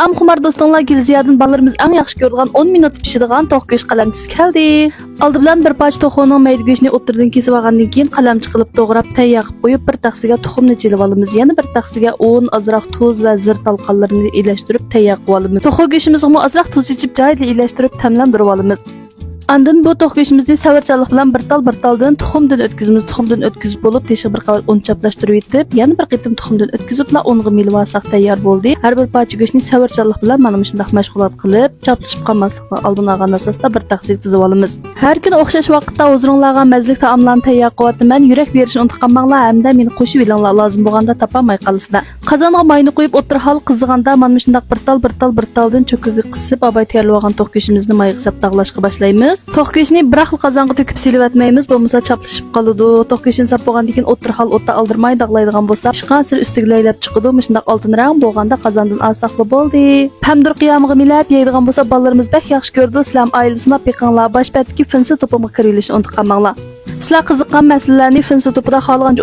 Taam xumar do'stinglar Gilziyadan balalarimiz eng yaxshi ko'radigan 10 minut pishadigan to'q go'sht qalamchisi keldi. Oldi bilan bir parcha to'xoning mayda go'shtini o'tirdan kesib olgandan keyin qalamchi qilib to'g'rab tayyor qilib qo'yib, bir taxsiga tuxumni chilib olamiz. Yana bir taxsiga un, azroq tuz va zir talqonlarini ilashtirib tayyor qilib olamiz. To'q go'shtimizni azroq tuz ichib joyida ilashtirib tamlantirib olamiz. Andan bu to'q go'shtimizni savarchalik bilan bir taldan tuxumdan o'tkazib bo'lib, teshik bir qavat un chaplashtirib yetib, yana bir qitim tuxumdan o'tkazib, unga milib olsak tayyor bo'ldi. Har bir parcha go'shtni savarchalik bilan mana shunday mashg'ulot qilib, chaplashib qolmaslikni oldin olgan asosda bir taqsiga tizib olamiz. Har kuni o'xshash vaqtda o'zingizlarga mazali taomlarni tayyor qilyapman. Yurak berishni unutqanmanglar, hamda meni qo'shib ilinglar lozim bo'lganda topolmay qolasizlar. Qozonga mayni qo'yib o'tirhal qiziganda mana shunday bir taldan cho'kiga qisib, abay tayyorlab olgan to'q go'shtimizni mayga qisib tag'lashga boshlaymiz. To'q go'shtni bir xil qozonga to'kib silib etmaymiz, bo'lmasa chaplashib qoladi. To'q go'shtni sap bo'lgandan keyin o'tirhal o'tda aldirmay dag'laydigan bo'lsa, ishqan sir ustiga laylab chiqadi. Shunday oltin rang bo'lganda qozondan olsaqli bo'ldi. Pamdur qiyamiga milab yeydigan bo'lsa, bolalarimiz bak yaxshi ko'rdi. Sizlar oilasini piqinglar, boshpatdagi finsi to'pimga kirishni unutqanmanglar. Sizlar qiziqqan masalalarni finsi to'pida xohlagancha